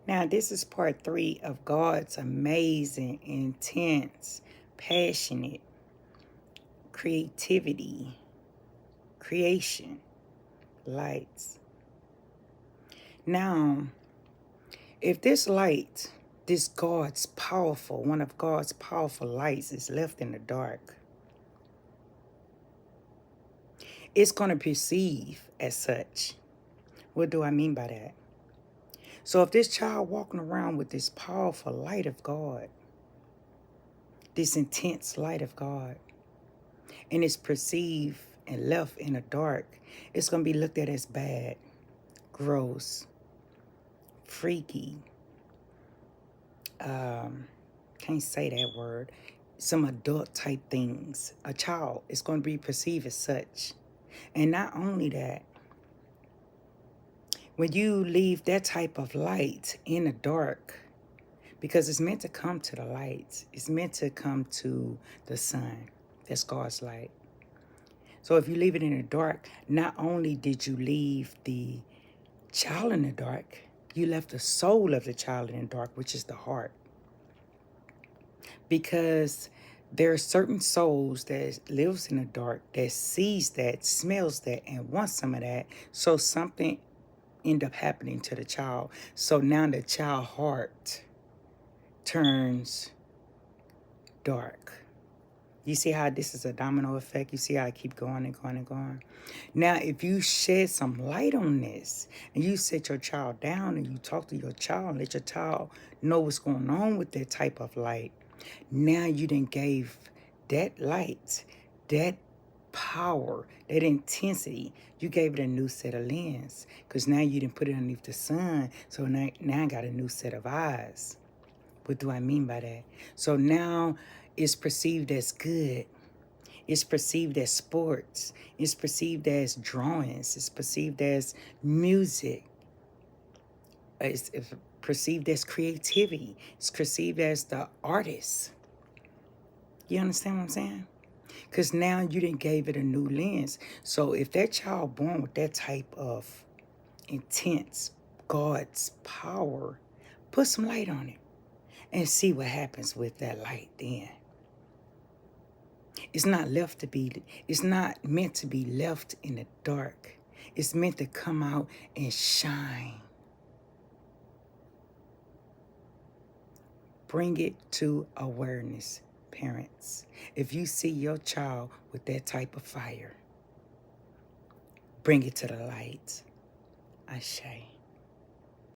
Now, this is part 3 of God's amazing, intense, passionate creativity, creation, lights. Now, if this light, this God's powerful, one of God's powerful lights is left in the dark, it's going to perceive as such. What do I mean by that? So if this child walking around with this powerful light of God, this intense light of God, and it's perceived and left in the dark, it's going to be looked at as bad, gross, freaky, can't say that word, some adult type things. A child is going to be perceived as such. And not only that, when you leave that type of light in the dark, because it's meant to come to the light, it's meant to come to the sun. That's God's light. So if you leave it in the dark, not only did you leave the child in the dark, you left the soul of the child in the dark, which is the heart. Because there are certain souls that lives in the dark that sees that, smells that, and wants some of that. So something end up happening to the child. So now the child heart turns dark. You see how this is a domino effect? You see how I keep going and going and going? Now, if you shed some light on this and you set your child down and you talk to your child, let your child know what's going on with that type of light, now you done gave that light, that power, that intensity, you gave it a new set of lens. Because now you didn't put it underneath the sun. So now I got a new set of eyes. What do I mean by that? So now it's perceived as good. It's perceived as sports. It's perceived as drawings. It's perceived as music. It's perceived as creativity. It's perceived as the artist. You understand what I'm saying? Because now you didn't gave it a new lens. So if that child born with that type of intense God's power, put some light on it and see what happens with that light then. It's not meant to be left in the dark. It's meant to come out and shine. Bring it to awareness, parents. If you see your child with that type of fire, bring it to the light. Ashe.